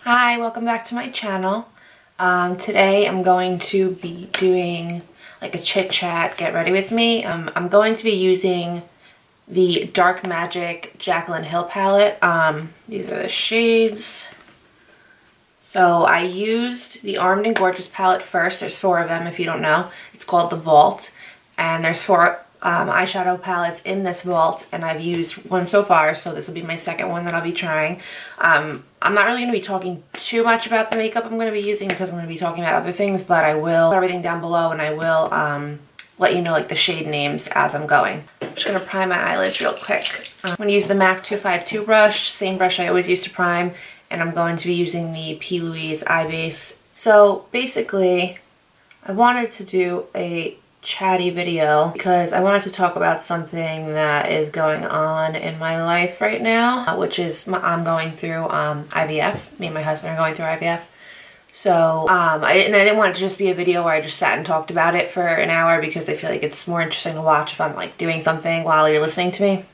Hi, welcome back to my channel. Today I'm going to be doing like a chit chat, get ready with me. I'm going to be using the Dark Magic Jaclyn Hill palette. These are the shades. So I used the Armed and Gorgeous palette first. There's 4 of them if you don't know. It's called the Vault. And there's 4 eyeshadow palettes in this vault, and I've used one so far, so this will be my second one that I'll be trying. I'm not really going to be talking too much about the makeup I'm going to be using because I'm going to be talking about other things, but I will put everything down below, and I will let you know like the shade names as I'm going. I'm just going to prime my eyelids real quick. I'm going to use the MAC 252 brush, same brush I always use to prime, and I'm going to be using the Plouise eye base. So basically, I wanted to do a chatty video because I wanted to talk about something that is going on in my life right now, which is I'm going through IVF. Me and my husband are going through IVF. So I didn't want it to just be a video where I just sat and talked about it for an hour because I feel like it's more interesting to watch if I'm like doing something while you're listening to me.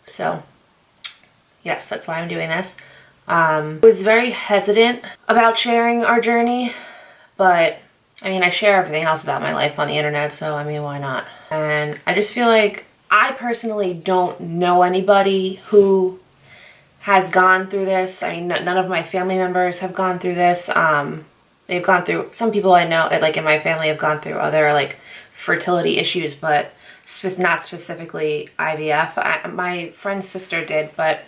So yes, that's why I'm doing this. I was very hesitant about sharing our journey, but I mean, I share everything else about my life on the internet, so I mean, why not? And I just feel like I personally don't know anybody who has gone through this. I mean, none of my family members have gone through this. They've gone through, some people I know, like in my family, have gone through other like fertility issues, but not specifically IVF. My friend's sister did, but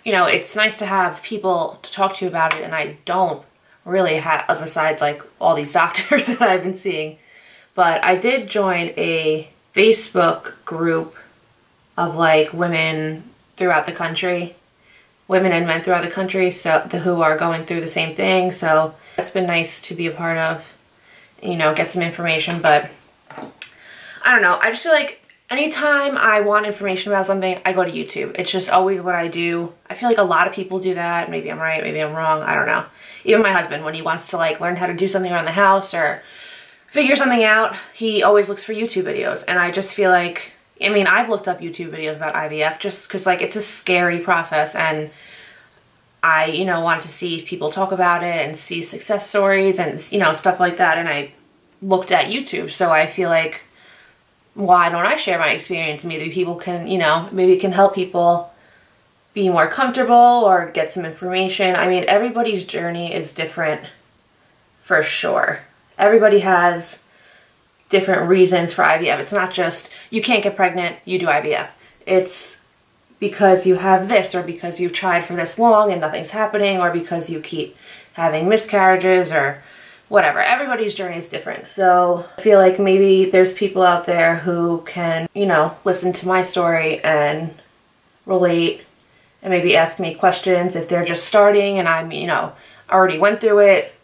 you know, it's nice to have people to talk to about it, and I don't really have, besides like all these doctors that I've been seeing. But I did join a Facebook group of like women throughout the country, women and men throughout the country, so who are going through the same thing. So that's been nice to be a part of, you know, get some information. But I don't know, I just feel like anytime I want information about something, I go to YouTube. It's just always what I do. I feel like a lot of people do that. Maybe I'm right, maybe I'm wrong, I don't know. Even my husband, when he wants to like learn how to do something around the house or figure something out, he always looks for YouTube videos. And I just feel like, I mean, I've looked up YouTube videos about IVF just because like it's a scary process, and I, you know, wanted to see people talk about it and see success stories and, you know, stuff like that. And I looked at YouTube, so I feel like, why don't I share my experience? Maybe people can, you know, maybe it can help people be more comfortable or get some information. I mean, everybody's journey is different for sure. Everybody has different reasons for IVF. It's not just, you can't get pregnant, you do IVF. It's because you have this, or because you've tried for this long and nothing's happening, or because you keep having miscarriages, or whatever. Everybody's journey is different. So I feel like maybe there's people out there who can, you know, listen to my story and relate and maybe ask me questions if they're just starting and I'm, you know, already went through it.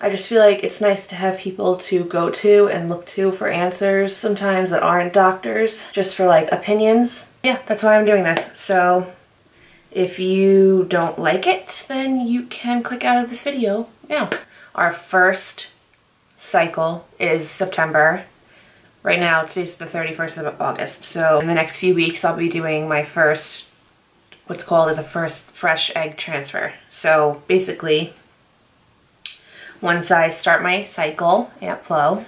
I just feel like it's nice to have people to go to and look to for answers sometimes that aren't doctors, just for like opinions. Yeah, that's why I'm doing this. So if you don't like it, then you can click out of this video now. Our first cycle is September. Right now, today's the 31st of August. So in the next few weeks, I'll be doing my first, what's called as a first fresh egg transfer. So basically, once I start my cycle at Flow,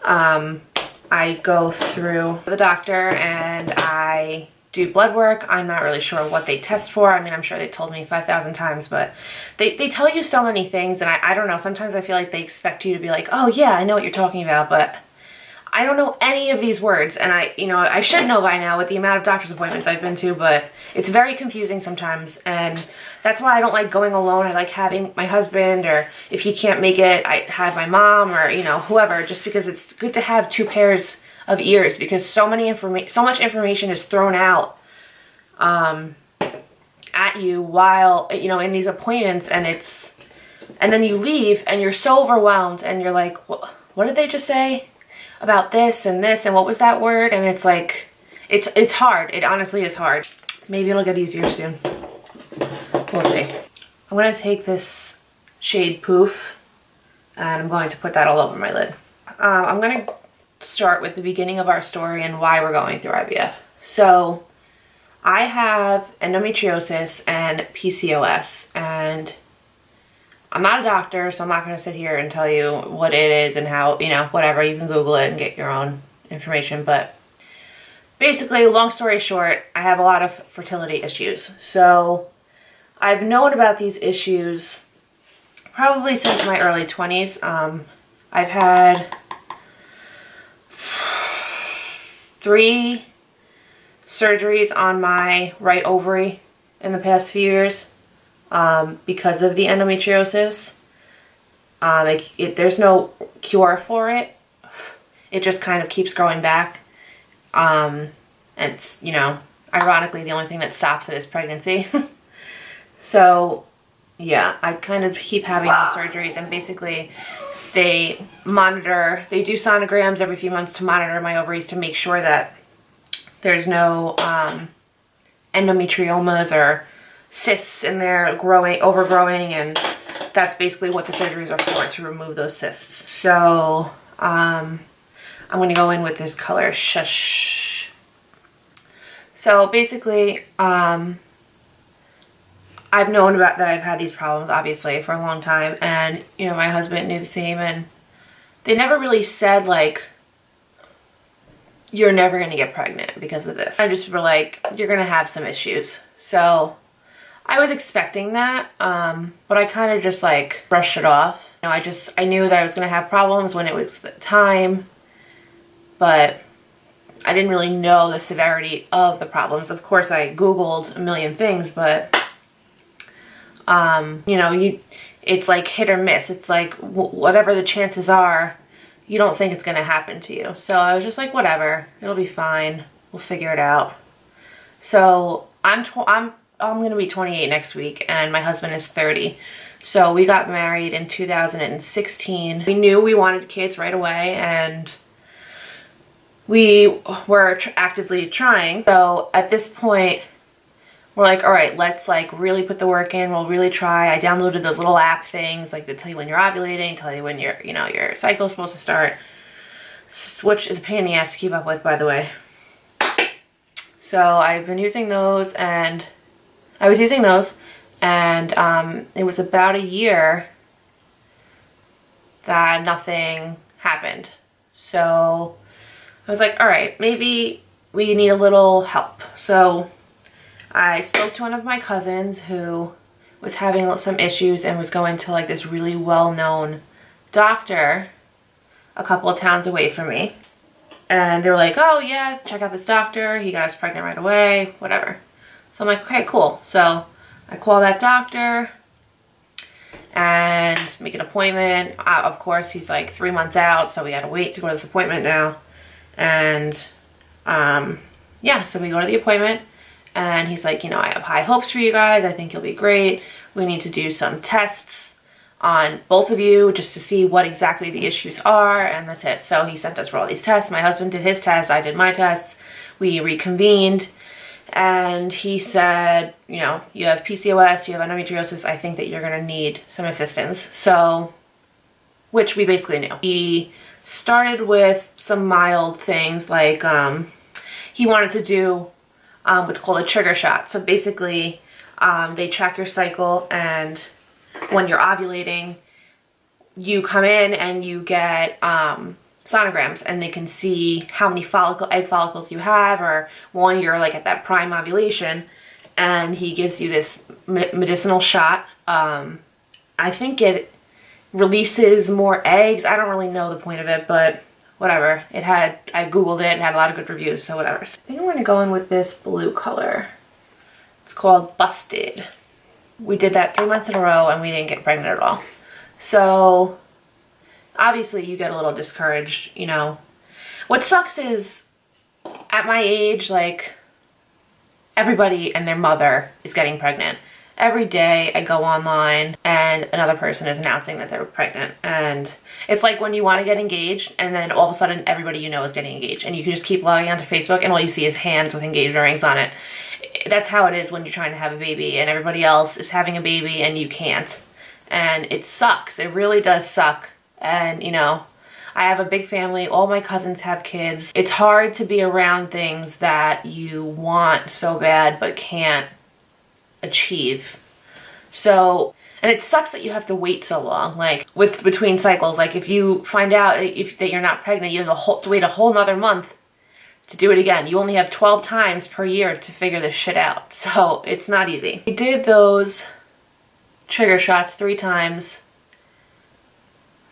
I go through the doctor and I do blood work. I'm not really sure what they test for. I mean, I'm sure they told me 5,000 times, but they tell you so many things, and I don't know, sometimes I feel like they expect you to be like, oh yeah, I know what you're talking about, but I don't know any of these words, and you know, I should know by now with the amount of doctor's appointments I've been to, but it's very confusing sometimes, and that's why I don't like going alone. I like having my husband, or if he can't make it, I have my mom, or, you know, whoever, just because it's good to have 2 pairs of ears, because so much information is thrown out at you while, you know, in these appointments, and then you leave and you're so overwhelmed and you're like, what did they just say about this, and what was that word? And it's like, it's hard. It honestly is hard. Maybe it'll get easier soon. We'll see. I'm gonna take this shade Poof and I'm going to put that all over my lid. I'm gonna start with the beginning of our story and why we're going through IVF. So I have endometriosis and PCOS, and I'm not a doctor, so I'm not going to sit here and tell you what it is and how, you know, whatever. You can Google it and get your own information. But basically, long story short, I have a lot of fertility issues. So I've known about these issues probably since my early 20s. I've had 3 surgeries on my right ovary in the past few years because of the endometriosis. There's no cure for it. It just kind of keeps growing back. And it's, you know, ironically, the only thing that stops it is pregnancy. So, yeah, I kind of keep having these surgeries, and basically they do sonograms every few months to monitor my ovaries to make sure that there's no endometriomas or cysts in there overgrowing, and that's basically what the surgeries are for, to remove those cysts. So I'm going to go in with this color Shush. So basically I've known about that I've had these problems, obviously, for a long time, and, you know, my husband knew the same, and they never really said, like, you're never going to get pregnant because of this. I just were like, you're going to have some issues. So I was expecting that, but I kind of just, like, brushed it off. You know, I knew that I was going to have problems when it was the time, but I didn't really know the severity of the problems. Of course, I Googled a million things, but you know, it's like hit or miss. It's like whatever the chances are, you don't think it's going to happen to you. So I was just like, whatever, it'll be fine. We'll figure it out. So I'm going to be 28 next week, and my husband is 30. So we got married in 2016. We knew we wanted kids right away, and we were actively trying. So at this point, we're like, all right, let's like really put the work in. We'll really try. I downloaded those little app things, like, that tell you when you're ovulating, tell you when your cycle's supposed to start, which is a pain in the ass to keep up with, by the way. So I've been using those, and it was about a year that nothing happened. So I was like, all right, maybe we need a little help. So I spoke to one of my cousins who was having some issues and was going to, like, this really well-known doctor a couple of towns away from me. And they were like, oh yeah, check out this doctor. He got us pregnant right away, whatever. So I'm like, okay, cool. So I call that doctor and make an appointment. Of course, he's like 3 months out, so we gotta wait to go to this appointment now. And yeah, so we go to the appointment. And he's like, you know, I have high hopes for you guys. I think you'll be great. We need to do some tests on both of you just to see what exactly the issues are, and that's it. So he sent us for all these tests. My husband did his tests. I did my tests. We reconvened, and he said, you know, you have PCOS, you have endometriosis. I think that you're going to need some assistance. So, which we basically knew. He started with some mild things, like he wanted to do what's called a trigger shot. So basically, they track your cycle, and when you're ovulating, you come in and you get sonograms, and they can see how many egg follicles you have, or when you're like at that prime ovulation, and he gives you this medicinal shot. I think it releases more eggs. I don't really know the point of it, but whatever. I Googled it, had a lot of good reviews, so whatever. I think I'm going to go in with this blue color. It's called Busted. We did that 3 months in a row, and we didn't get pregnant at all. So obviously you get a little discouraged, you know. What sucks is, at my age, like, everybody and their mother is getting pregnant. Every day I go online and another person is announcing that they're pregnant, and it's like when you want to get engaged and then all of a sudden everybody you know is getting engaged, and you can just keep logging onto Facebook and all you see is hands with engagement rings on it. That's how it is when you're trying to have a baby and everybody else is having a baby and you can't. And it sucks. It really does suck. And, you know, I have a big family. All my cousins have kids. It's hard to be around things that you want so bad but can't achieve. So And it sucks that you have to wait so long, like between cycles. Like if you find out that you're not pregnant, you have to wait a whole nother month to do it again. You only have 12 times per year to figure this shit out. So it's not easy. We did those trigger shots 3 times.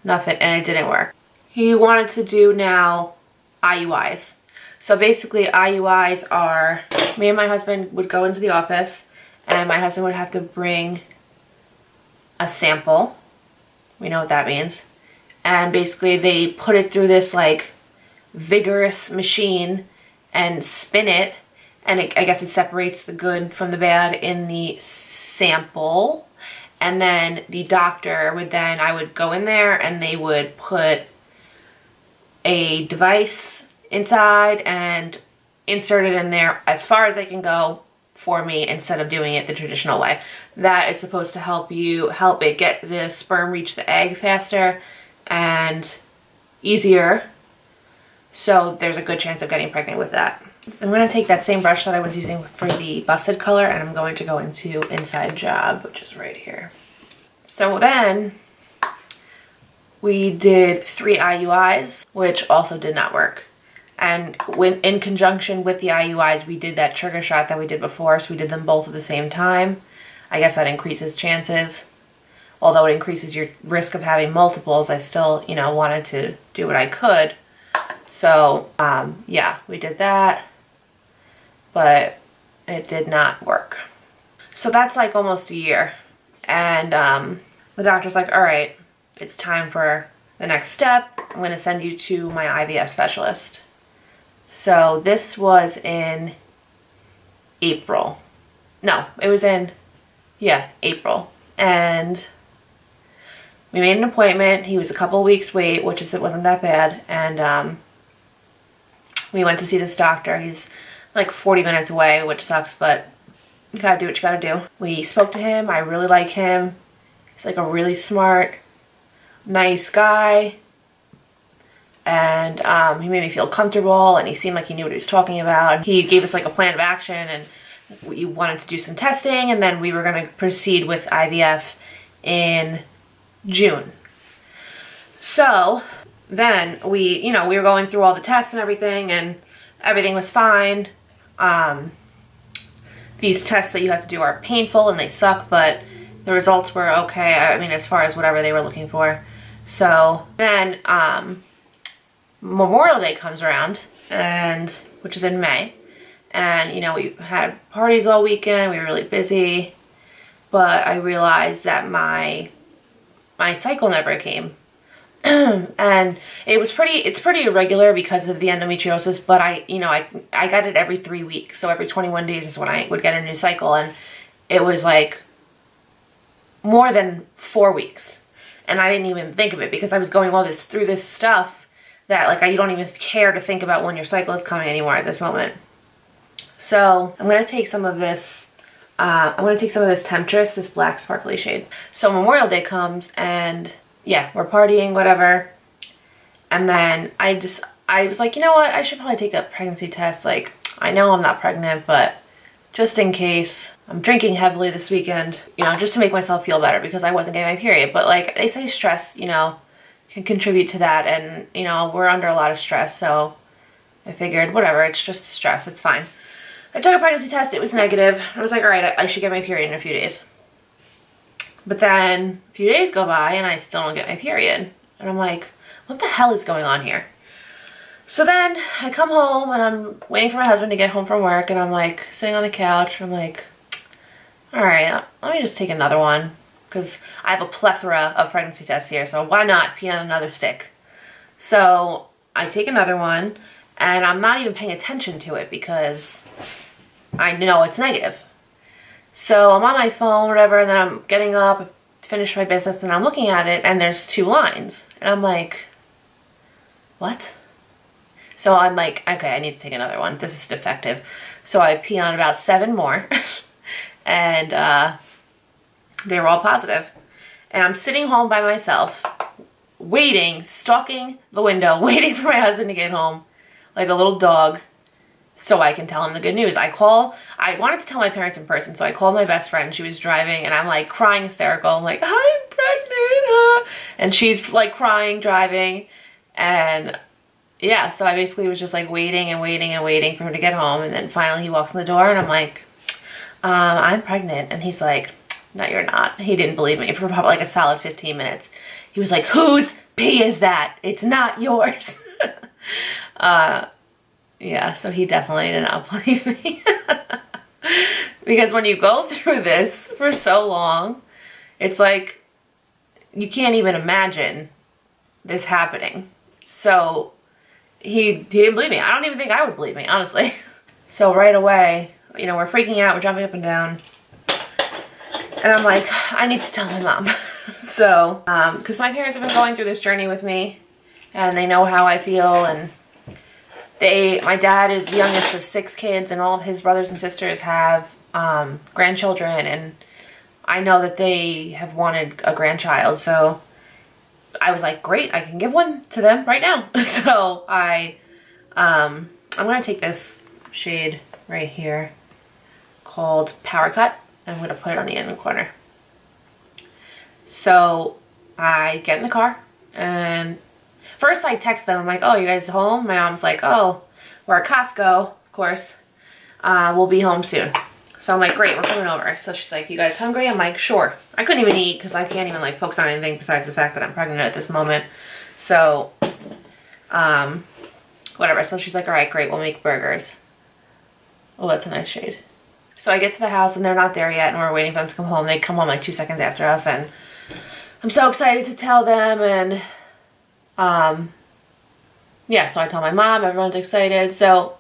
Nothing, and it didn't work. He wanted to do now IUIs. So basically IUIs are, me and my husband would go into the office and my husband would have to bring a sample. We know what that means. And basically they put it through this like vigorous machine and spin it, and I guess it separates the good from the bad in the sample. And then the doctor would then, I would go in there and they would put a device inside and insert it in there as far as they can go for me instead of doing it the traditional way. That is supposed to help it get the sperm reach the egg faster and easier. So there's a good chance of getting pregnant with that. I'm going to take that same brush that I was using for the busted color and I'm going to go into Inside Job, which is right here. So then we did 3 IUIs, which also did not work. And in conjunction with the IUIs, we did that trigger shot that we did before, so we did them both at the same time. I guess that increases chances. Although it increases your risk of having multiples, I still, you know, wanted to do what I could. So, yeah, we did that, but it did not work. So that's like almost a year. And the doctor's like, all right, it's time for the next step. I'm going to send you to my IVF specialist. So this was in April. No, it was in, yeah, April. And we made an appointment. He was a couple weeks wait, which is, it wasn't that bad. And we went to see this doctor. He's like 40 minutes away, which sucks, but you gotta do what you gotta do. We spoke to him. I really like him. He's like a really smart, nice guy. And he made me feel comfortable, and he seemed like he knew what he was talking about. He gave us like a plan of action, and we wanted to do some testing, and then we were gonna proceed with IVF in June. So then we were going through all the tests and everything was fine. These tests that you have to do are painful and they suck, but the results were okay. I mean, as far as whatever they were looking for. So then Memorial Day comes around, and which is in May, and you know, we had parties all weekend. We were really busy, but I realized that my cycle never came. And it's pretty irregular because of the endometriosis, but I got it every 3 weeks. So every 21 days is when I would get a new cycle, and it was like more than 4 weeks. And I didn't even think of it because I was going through this stuff that like you don't even care to think about when your cycle is coming anymore at this moment. So I'm going to take some of this Temptress, this black sparkly shade. So Memorial Day comes, and yeah, we're partying, whatever. And then I was like, you know what? I should probably take a pregnancy test. Like, I know I'm not pregnant, but just in case. I'm drinking heavily this weekend, you know, just to make myself feel better because I wasn't getting my period. But like they say, stress, you know, can contribute to that. And, you know, we're under a lot of stress. So I figured, whatever, it's just stress. It's fine. I took a pregnancy test. It was negative. I was like, all right, I should get my period in a few days. But then a few days go by and I still don't get my period. And I'm like, what the hell is going on here? So then I come home and I'm waiting for my husband to get home from work, and I'm like sitting on the couch. I'm like, all right, let me just take another one because I have a plethora of pregnancy tests here. So why not pee on another stick? So I take another one, and I'm not even paying attention to it because I know it's negative. So I'm on my phone, whatever, and then I'm getting up, finish my business, and I'm looking at it, and there's 2 lines. And I'm like, what? So I'm like, okay, I need to take another one. This is defective. So I pee on about 7 more, and they were all positive. And I'm sitting home by myself, waiting, stalking the window, waiting for my husband to get home, like a little dog, so I can tell him the good news. I wanted to tell my parents in person, so I called my best friend. She was driving, and I'm like crying hysterical. I'm like, I'm pregnant, huh? And she's like crying, driving, and yeah, so I basically was just like waiting and waiting and waiting for him to get home, and then finally he walks in the door, and I'm like, I'm pregnant, and he's like, no, you're not. He didn't believe me for probably like a solid 15 minutes. He was like, whose pee is that? It's not yours. Yeah, so he definitely did not believe me. Because when you go through this for so long, it's like, you can't even imagine this happening. So he didn't believe me. I don't even think I would believe me, honestly. So right away, you know, we're freaking out, we're jumping up and down. And I'm like, I need to tell my mom. So, because my parents have been going through this journey with me, and they know how I feel, and my dad is the youngest of 6 kids, and all of his brothers and sisters have grandchildren, and I know that they have wanted a grandchild, so I was like, great, I can give one to them right now. So I'm going to take this shade right here called Power Cut, and I'm going to put it on the inner corner. So I get in the car, and first I text them, I'm like, oh, you guys home? My mom's like, oh, we're at Costco, of course. We'll be home soon. So I'm like, great, we're coming over. So she's like, you guys hungry? I'm like, sure. I couldn't even eat because I can't even like focus on anything besides the fact that I'm pregnant at this moment. So, whatever. So she's like, all right, great, we'll make burgers. Oh, that's a nice shade. So I get to the house and they're not there yet, and we're waiting for them to come home. They come home like 2 seconds after us, and I'm so excited to tell them, and yeah, so I told my mom, everyone's excited. So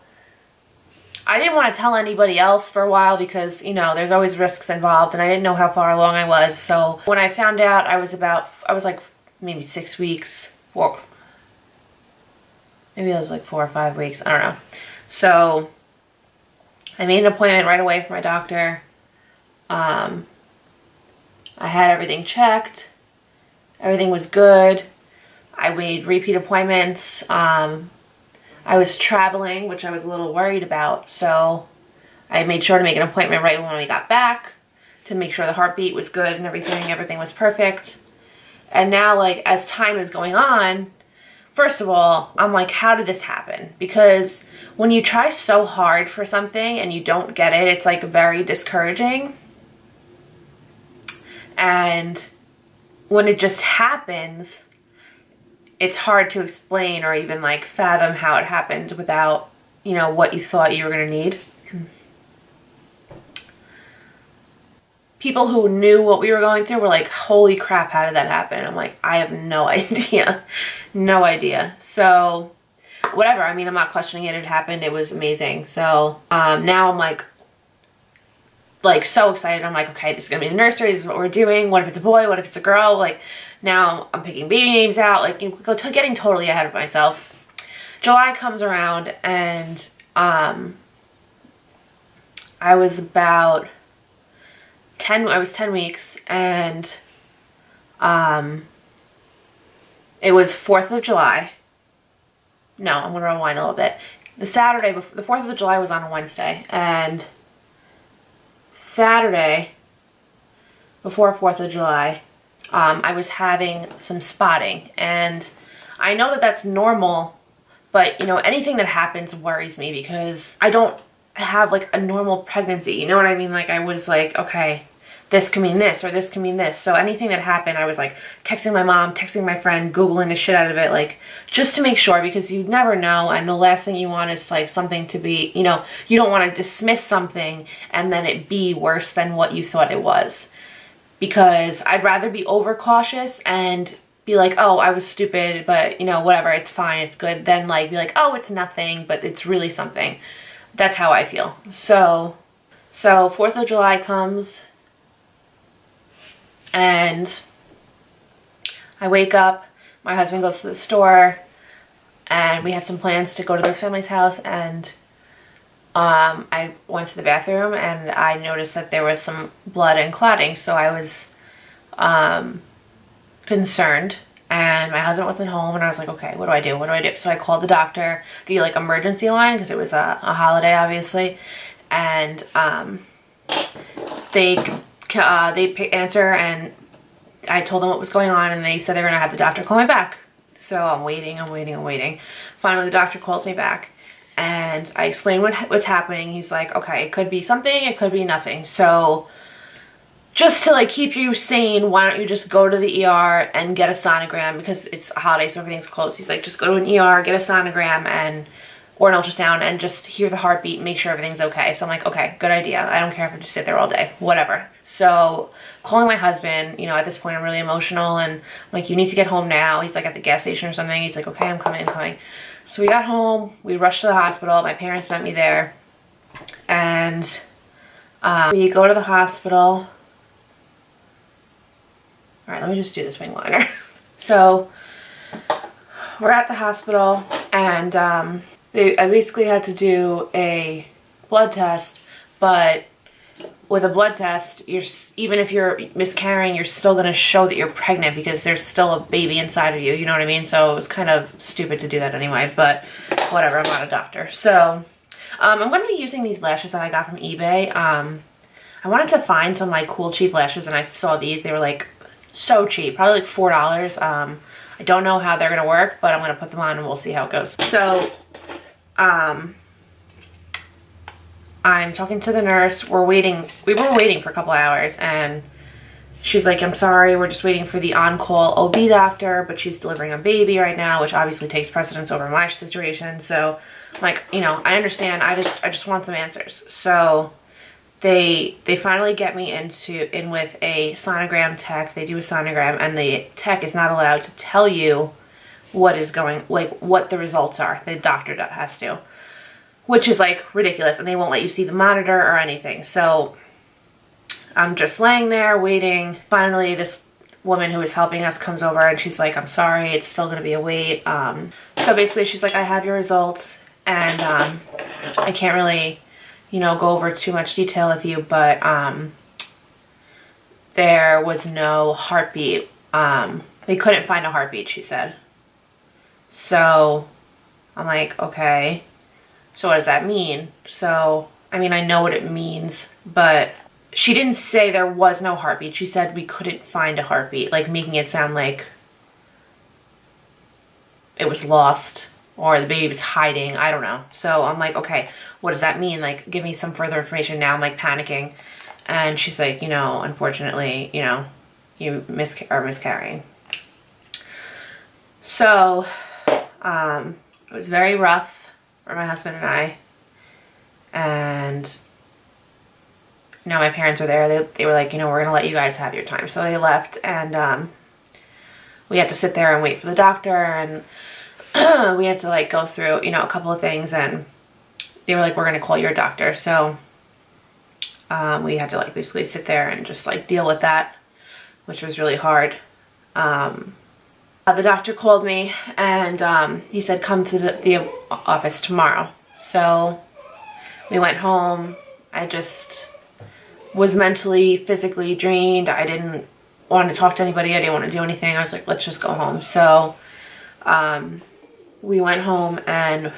I didn't want to tell anybody else for a while because, you know, there's always risks involved, and I didn't know how far along I was. So when I found out I was like maybe 6 weeks, maybe it was like 4 or 5 weeks, I don't know. So I made an appointment right away for my doctor. I had everything checked. Everything was good. I made repeat appointments. I was traveling, which I was a little worried about, so I made sure to make an appointment right when we got back to make sure the heartbeat was good and everything was perfect. And now, like, as time is going on, first of all, I'm like, how did this happen? Because when you try so hard for something and you don't get it, it's like very discouraging. And when it just happens, it's hard to explain or even like fathom how it happened without, you know, what you thought you were going to need. People who knew what we were going through were like, holy crap, how did that happen? I'm like, I have no idea. No idea. So whatever. I mean, I'm not questioning it. It happened. It was amazing. So now I'm like so excited. I'm like, okay, this is going to be the nursery. This is what we're doing. What if it's a boy? What if it's a girl? Like, now I'm picking baby names out. Like, you know, getting totally ahead of myself. July comes around, and I was about 10 weeks, and it was 4th of July. No, I'm going to rewind a little bit. The Saturday, the 4th of July was on a Wednesday, and Saturday, before 4th of July, I was having some spotting, and I know that that's normal, but, you know, anything that happens worries me because I don't have like a normal pregnancy, you know what I mean? Like, I was like, okay, this can mean this or this can mean this. So anything that happened, I was like texting my mom, texting my friend, Googling the shit out of it, like just to make sure, because you never know, and the last thing you want is like something to be, you know, you don't want to dismiss something and then it be worse than what you thought it was. Because I'd rather be overcautious and be like, oh, I was stupid, but, you know, whatever, it's fine, it's good, than like be like, oh, it's nothing, but it's really something. That's how I feel. So 4th of July comes, and I wake up, my husband goes to the store, and we had some plans to go to this family's house, and I went to the bathroom and I noticed that there was some blood and clotting, so I was concerned, and my husband wasn't home, and I was like, okay, what do I do? What do I do? So I called the doctor, the like emergency line, because it was a holiday, obviously, and they answer, and I told them what was going on, and they said they were gonna have the doctor call me back. So I'm waiting. Finally, the doctor calls me back, and I explain what's happening. He's like, okay, it could be something, it could be nothing. So just to like keep you sane, why don't you just go to the ER and get a sonogram, because it's a holiday, so everything's closed. He's like, just go to an ER, get a sonogram or an ultrasound, and just hear the heartbeat, make sure everything's okay. So I'm like, okay, good idea. I don't care if I just sit there all day, whatever. So calling my husband, you know, at this point I'm really emotional, and I'm like, you need to get home now. He's like at the gas station or something. He's like, okay, I'm coming. So we got home, we rushed to the hospital. My parents met me there, and we go to the hospital. All right, let me just do this wing liner. So we're at the hospital, and I basically had to do a blood test, but with a blood test, even if you're miscarrying, you're still going to show that you're pregnant because there's still a baby inside of you, you know what I mean? So it was kind of stupid to do that anyway, but whatever, I'm not a doctor. So I'm going to be using these lashes that I got from eBay. I wanted to find some like cool cheap lashes, and I saw these. They were like so cheap, probably like $4. I don't know how they're going to work, but I'm going to put them on and we'll see how it goes. So I'm talking to the nurse. We were waiting for a couple hours, and she's like, I'm sorry, we're just waiting for the on-call OB doctor, but she's delivering a baby right now, which obviously takes precedence over my situation. So I'm like, you know, I understand. I just want some answers. So they finally get me in with a sonogram tech. They do a sonogram, and the tech is not allowed to tell you what is going, like what the results are. The doctor has to, which is like ridiculous, and they won't let you see the monitor or anything. So I'm just laying there waiting. Finally, this woman who was helping us comes over, and she's like, I'm sorry, it's still gonna be a wait. So basically she's like, I have your results, and I can't really, you know, go over too much detail with you, but there was no heartbeat. They couldn't find a heartbeat, she said. So I'm like, okay, so what does that mean? So, I mean, I know what it means, but she didn't say there was no heartbeat. She said we couldn't find a heartbeat, like making it sound like it was lost or the baby was hiding. I don't know. So I'm like, okay, what does that mean? Like, give me some further information. Now I'm like panicking. And she's like, you know, unfortunately, you know, you are miscarrying. So it was very rough for my husband and I. And you know, my parents were there. They were like, you know, we're gonna let you guys have your time. So they left, and we had to sit there and wait for the doctor, and we had to like go through, you know, a couple of things, and they were like, we're gonna call your doctor. So we had to like basically sit there and just like deal with that, which was really hard. The doctor called me, and he said, come to the office tomorrow. So we went home. I just was mentally, physically drained. I didn't want to talk to anybody. I didn't want to do anything. I was like, let's just go home. So we went home and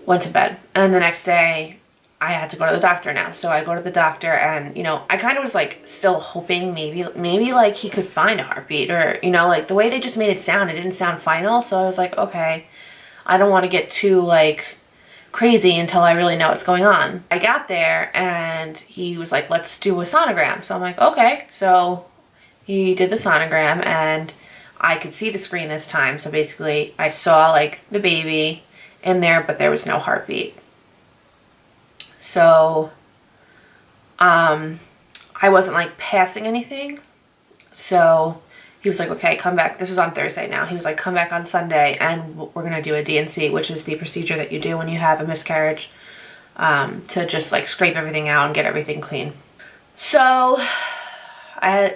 went to bed. And the next day I had to go to the doctor now. So I go to the doctor, and, you know, I kind of was like still hoping maybe like he could find a heartbeat, or, you know, like the way they just made it didn't sound final. So I was like, okay, I don't want to get too like crazy until I really know what's going on. I got there, and he was like, let's do a sonogram. So I'm like, okay. So he did the sonogram, and I could see the screen this time. So basically I saw like the baby in there, but there was no heartbeat. So I wasn't like passing anything. So he was like, okay, come back. This was on Thursday now. He was like, come back on Sunday, and we're going to do a D&C, which is the procedure that you do when you have a miscarriage, to just like scrape everything out and get everything clean. So I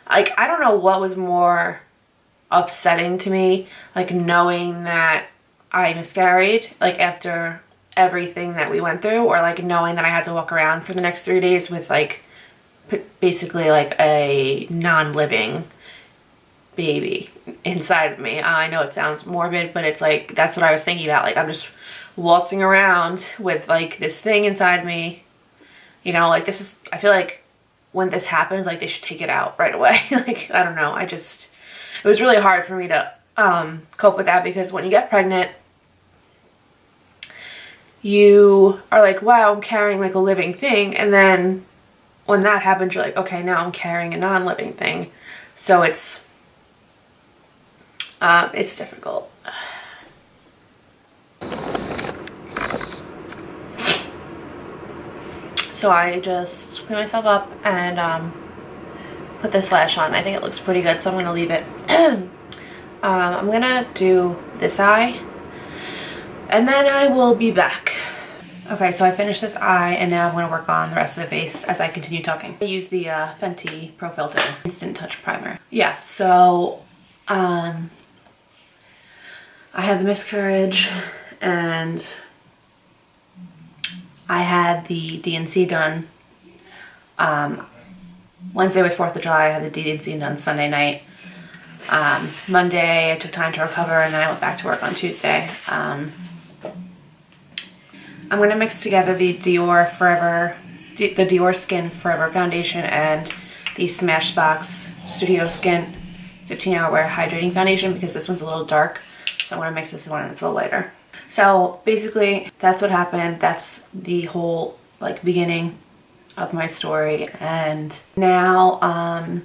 don't know what was more upsetting to me, like knowing that I miscarried, like after everything that we went through, or like knowing that I had to walk around for the next 3 days with like basically like a non-living baby inside of me. I know it sounds morbid, but it's like, that's what I was thinking about. Like, I'm just waltzing around with like this thing inside me, you know, like this is, I feel like when this happens, like they should take it out right away. Like, I don't know, it was really hard for me to cope with that, because when you get pregnant, you are like, wow, I'm carrying like a living thing, and then when that happens, you're like, okay, now I'm carrying a non-living thing. So it's difficult. So I just clean myself up and put this lash on. I think it looks pretty good, so I'm gonna leave it. I'm gonna do this eye, and then I will be back. Okay, so I finished this eye, and now I'm gonna work on the rest of the face as I continue talking. I use the Fenty Pro Filter Instant Touch Primer. Yeah, so I had the miscarriage, and I had the DNC done. Wednesday was 4th of July. I had the DNC done Sunday night. Monday I took time to recover, and then I went back to work on Tuesday. I'm going to mix together the Dior Skin Forever Foundation and the Smashbox Studio Skin 15-Hour Wear Hydrating Foundation, because this one's a little dark. So I'm going to mix this one and it's a little lighter. So basically that's what happened. That's the whole like beginning of my story. And now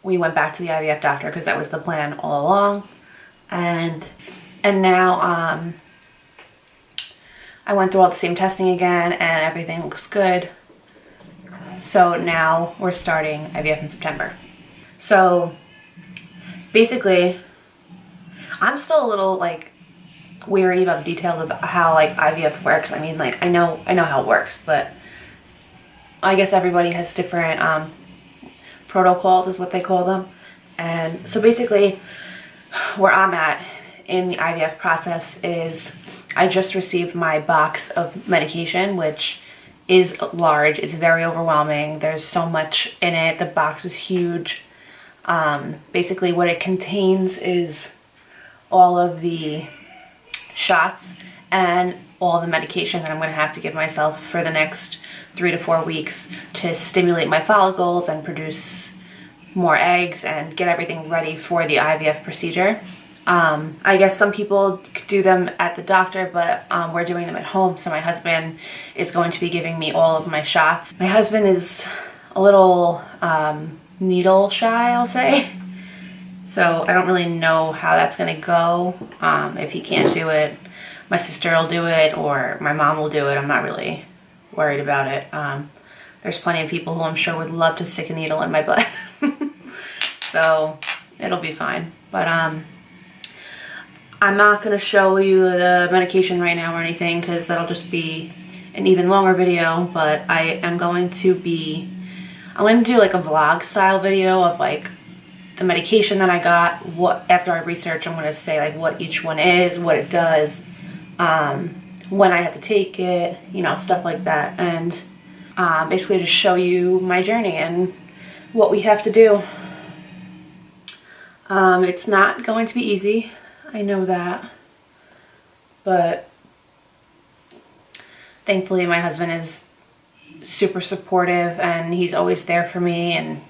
we went back to the IVF doctor, because that was the plan all along. And now I went through all the same testing again, and everything looks good. So now we're starting IVF in September. So basically I'm still a little like weary about the details of how like IVF works. I mean, like I know how it works, but I guess everybody has different protocols is what they call them. And so basically where I'm at in the IVF process is I just received my box of medication, which is large. It's very overwhelming. There's so much in it. The box is huge. Basically what it contains is all of the shots and all the medication that I'm going to have to give myself for the next 3 to 4 weeks to stimulate my follicles and produce more eggs and get everything ready for the IVF procedure. I guess some people do them at the doctor, but we're doing them at home. So my husband is going to be giving me all of my shots. My husband is a little needle shy, I'll say. So I don't really know how that's going to go. If he can't do it, my sister will do it, or my mom will do it. I'm not really worried about it. There's plenty of people who I'm sure would love to stick a needle in my butt. So it'll be fine. But I'm not going to show you the medication right now or anything, because that'll just be an even longer video. But I am going to do like a vlog style video of like the medication that I got. After I research, I'm going to say like what each one is, what it does, when I have to take it, you know, stuff like that. And basically just show you my journey and what we have to do. It's not going to be easy. I know that, but thankfully my husband is super supportive, and he's always there for me. And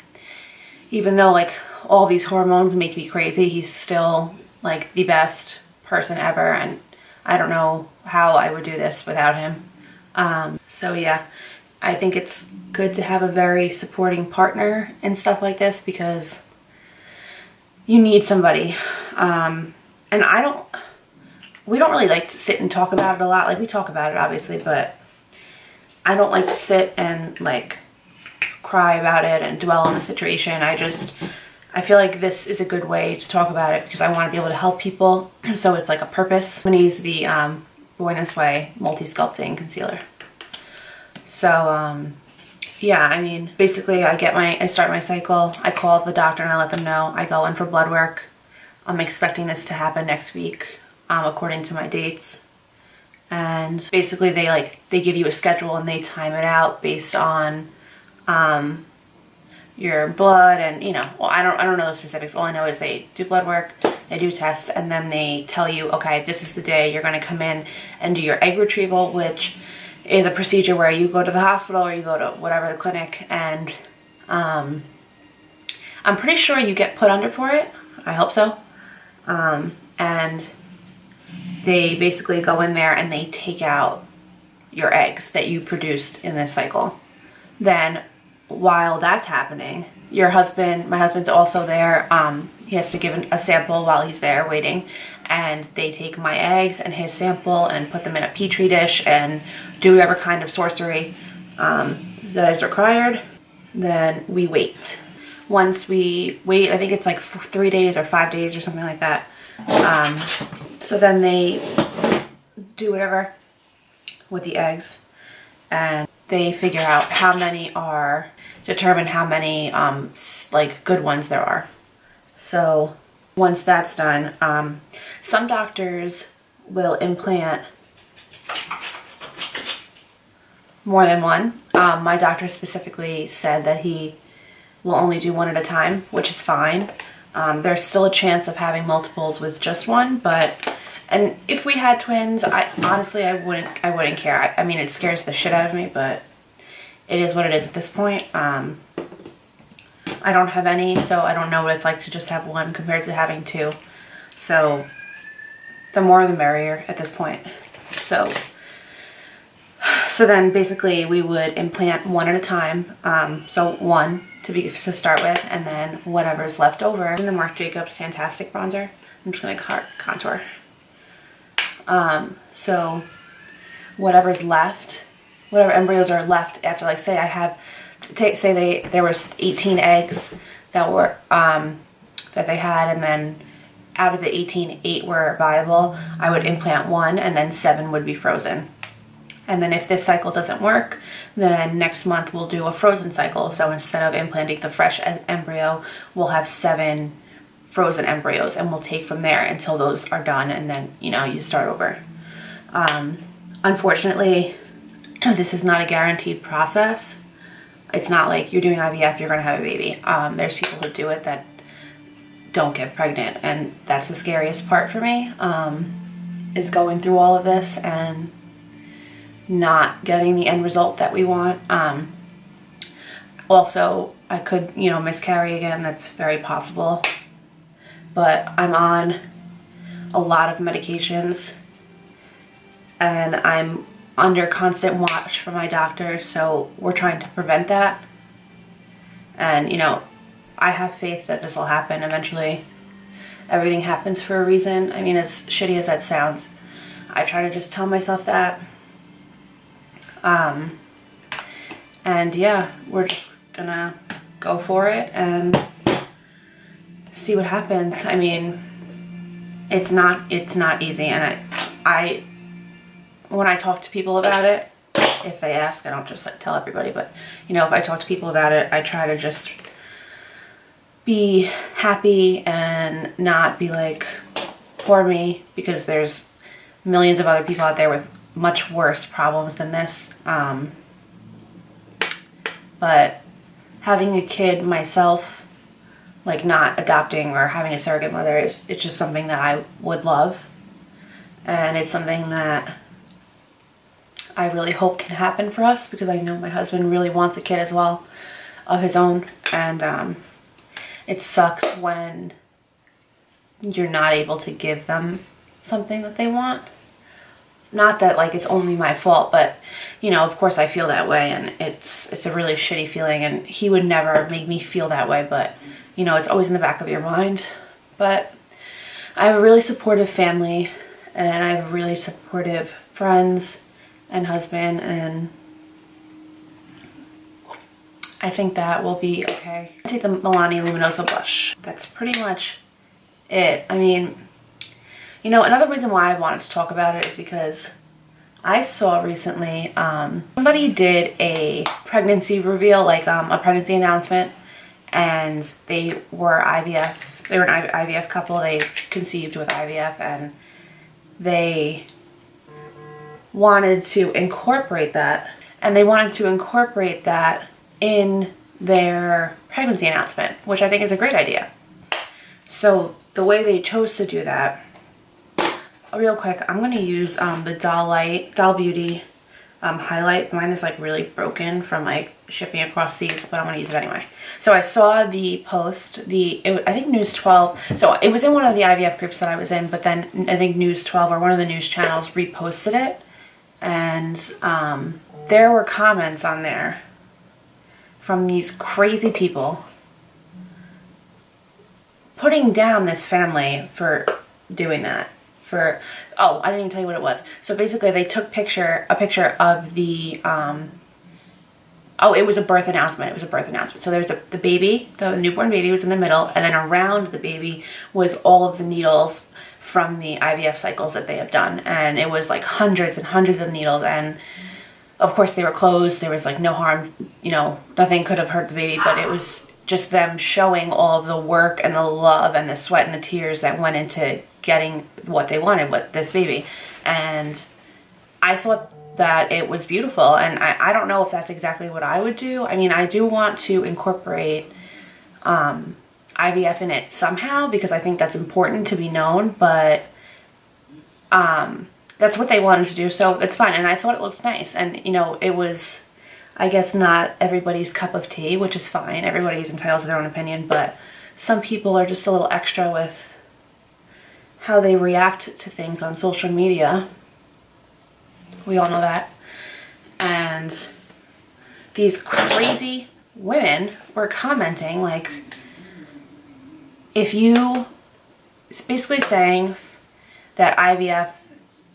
even though like all these hormones make me crazy, he's still like the best person ever, and I don't know how I would do this without him. So yeah, I think it's good to have a very supporting partner and stuff like this, because you need somebody. And we don't really like to sit and talk about it a lot. Like, we talk about it obviously, but I don't like to sit and like cry about it and dwell on the situation. I feel like this is a good way to talk about it, because I want to be able to help people. So it's like a purpose. I'm going to use the Born This Way Multi-Sculpting Concealer. So yeah, I mean, basically I start my cycle, I call the doctor and I let them know. I go in for blood work. I'm expecting this to happen next week, according to my dates. And basically they give you a schedule and they time it out based on your blood and, you know, well, I don't know the specifics. All I know is they do blood work, they do tests, and then they tell you, okay, this is the day you're going to come in and do your egg retrieval, which is a procedure where you go to the hospital or you go to whatever the clinic, and I'm pretty sure you get put under for it. I hope so. And they basically go in there and they take out your eggs that you produced in this cycle. Then while that's happening, my husband's also there. He has to give a sample while he's there waiting, and they take my eggs and his sample and put them in a petri dish and do whatever kind of sorcery that is required. Then we wait. Once we wait, I think it's like 3 days or 5 days or something like that. So then they do whatever with the eggs, and they figure out how many determine how many like good ones there are. So once that's done, some doctors will implant more than one. My doctor specifically said that he will only do one at a time, which is fine. There's still a chance of having multiples with just one, and if we had twins, honestly I wouldn't care. I mean, it scares the shit out of me, but it is what it is at this point. I don't have any, so I don't know what it's like to just have one compared to having two. So the more the merrier at this point. So then basically we would implant one at a time. So one to start with, and then whatever's left over. And the Marc Jacobs Fantastic Bronzer. I'm just gonna contour. So whatever's left, whatever embryos are left after, like, say I have, there was 18 eggs that were that they had, and then out of the 18, 8 were viable. I would implant one, and then 7 would be frozen. And then if this cycle doesn't work, then next month we'll do a frozen cycle. So instead of implanting the fresh embryo, we'll have 7 frozen embryos, and we'll take from there until those are done, and then, you know, you start over. Unfortunately, this is not a guaranteed process. It's not like you're doing IVF, you're gonna have a baby. There's people who do it that don't get pregnant, and that's the scariest part for me, is going through all of this and not getting the end result that we want. Also, I could, you know, miscarry again. That's very possible. But I'm on a lot of medications, and I'm under constant watch from my doctor, so we're trying to prevent that. And, you know, I have faith that this will happen eventually. Everything happens for a reason. I mean, as shitty as that sounds, I try to just tell myself that. And yeah, we're just gonna go for it and see what happens. I mean, it's not easy, and I when I talk to people about it, if they ask, I don't just like tell everybody, but, you know, if I talk to people about it, I try to just be happy and not be like, poor me, because there's millions of other people out there with much worse problems than this. But having a kid myself, like not adopting or having a surrogate mother, it's just something that I would love, and it's something that I really hope can happen for us, because I know my husband really wants a kid as well of his own, and it sucks when you're not able to give them something that they want. Not that, like, it's only my fault, but, you know, of course I feel that way, and it's a really shitty feeling, and he would never make me feel that way, but, you know, it's always in the back of your mind. But I have a really supportive family, and I have really supportive friends and husband, and I think that will be okay. I take the Milani Luminoso blush. That's pretty much it. I mean, you know, another reason why I wanted to talk about it is because I saw recently, somebody did a pregnancy reveal, like a pregnancy announcement, and they were IVF. They were an IVF couple. They conceived with IVF, and they wanted to incorporate that. And they wanted to incorporate that in their pregnancy announcement, which I think is a great idea. So the way they chose to do that, real quick, I'm going to use the Doll Beauty highlight. Mine is like really broken from like shipping across seas, but I'm going to use it anyway. So I saw the post, I think News 12, so it was in one of the IVF groups that I was in, but then I think News 12 or one of the news channels reposted it, and there were comments on there from these crazy people putting down this family for doing that. Oh, I didn't even tell you what it was. So basically they took a picture of the, oh, it was a birth announcement. It was a birth announcement. So there's the baby, the newborn baby was in the middle, and then around the baby was all of the needles from the IVF cycles that they have done. And it was like hundreds and hundreds of needles, and of course they were closed. There was like no harm, you know, nothing could have hurt the baby, but it was just them showing all of the work and the love and the sweat and the tears that went into getting what they wanted with this baby. And I thought that it was beautiful, and I don't know if that's exactly what I would do. I mean, I do want to incorporate IVF in it somehow, because I think that's important to be known, but that's what they wanted to do, so it's fine. And I thought it looks nice, and you know, it was, I guess, not everybody's cup of tea, which is fine. Everybody's entitled to their own opinion, but some people are just a little extra with how they react to things on social media. We all know that. And these crazy women were commenting like, it's basically saying that IVF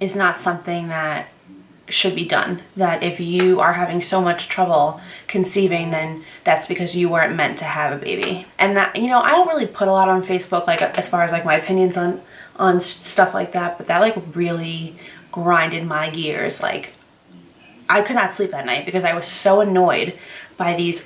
is not something that should be done. That if you are having so much trouble conceiving, then that's because you weren't meant to have a baby. And that, you know, I don't really put a lot on Facebook, like as far as like my opinions on stuff like that, but that like really grinded my gears. Like, I could not sleep that night because I was so annoyed by these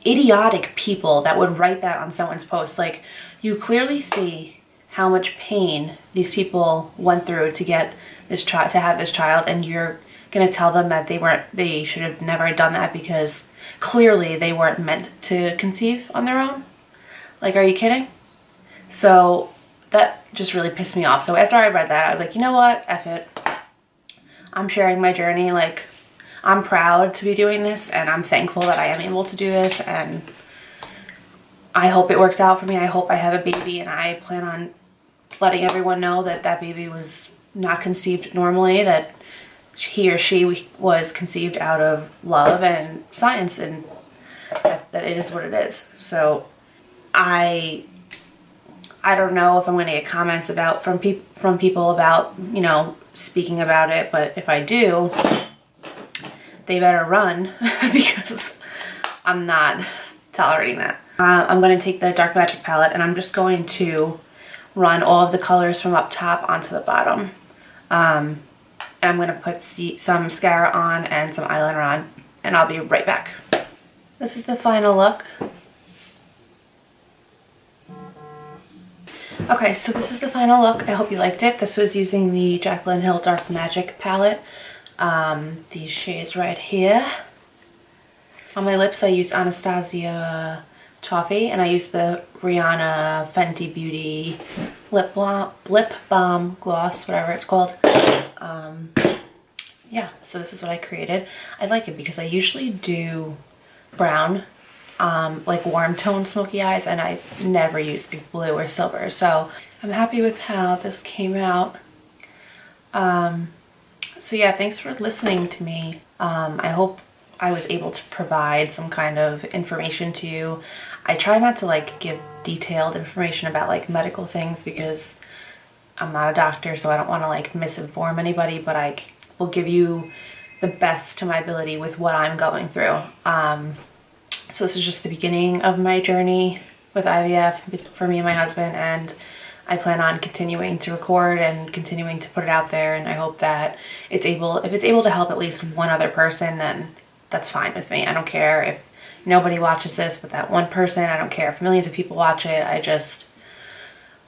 idiotic people that would write that on someone's post. Like, you clearly see how much pain these people went through to get this child, to have this child, and you're gonna tell them that they should have never done that because clearly they weren't meant to conceive on their own. Like, are you kidding? So that just really pissed me off. So after I read that, I was like, you know what, F it. I'm sharing my journey. Like, I'm proud to be doing this, and I'm thankful that I am able to do this, and I hope it works out for me. I hope I have a baby, and I plan on letting everyone know that that baby was not conceived normally, that he or she was conceived out of love and science, and that it is what it is. So I don't know if I'm going to get comments about from people about, you know, speaking about it, but if I do, they better run because I'm not tolerating that. I'm going to take the Dark Magic palette, and I'm just going to run all of the colors from up top onto the bottom. And I'm going to put some mascara on and some eyeliner on, and I'll be right back. This is the final look. Okay, so this is the final look. I hope you liked it. This was using the Jaclyn Hill Dark Magic palette. These shades right here. On my lips, I used Anastasia Toffee, and I used the Rihanna Fenty Beauty lip balm gloss, whatever it's called. Yeah, so this is what I created. I like it because I usually do brown, like warm tone smoky eyes, and I never use like blue or silver. So I'm happy with how this came out. So yeah, thanks for listening to me. I hope I was able to provide some kind of information to you. I try not to like give detailed information about like medical things because I'm not a doctor, so I don't want to like misinform anybody, but I will give you the best to my ability with what I'm going through. So this is just the beginning of my journey with IVF for me and my husband, and I plan on continuing to record and continuing to put it out there, and I hope that if it's able to help at least one other person, then that's fine with me. I don't care if nobody watches this, but that one person, I don't care if millions of people watch it. I just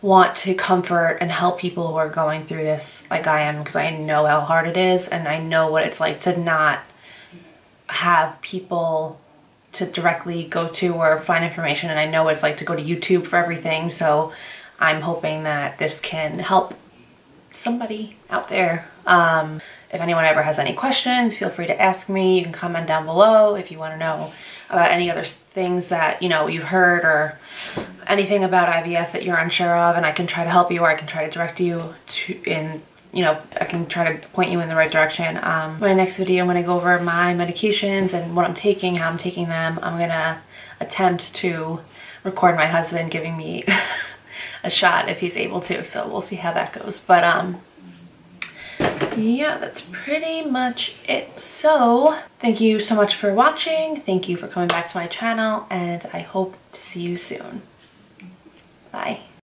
want to comfort and help people who are going through this like I am, because I know how hard it is, and I know what it's like to not have people to directly go to or find information, and I know what it's like to go to YouTube for everything, so I'm hoping that this can help somebody out there. If anyone ever has any questions, feel free to ask me. You can comment down below if you want to know about any other things that, you know, you've heard, or anything about IVF that you're unsure of, and I can try to help you, or I can try to direct you to I can try to point you in the right direction. My next video, I'm going to go over my medications and what I'm taking, how I'm taking them. I'm going to attempt to record my husband giving me a shot if he's able to, so we'll see how that goes. But yeah, that's pretty much it. So thank you so much for watching. Thank you for coming back to my channel, and I hope to see you soon. Bye.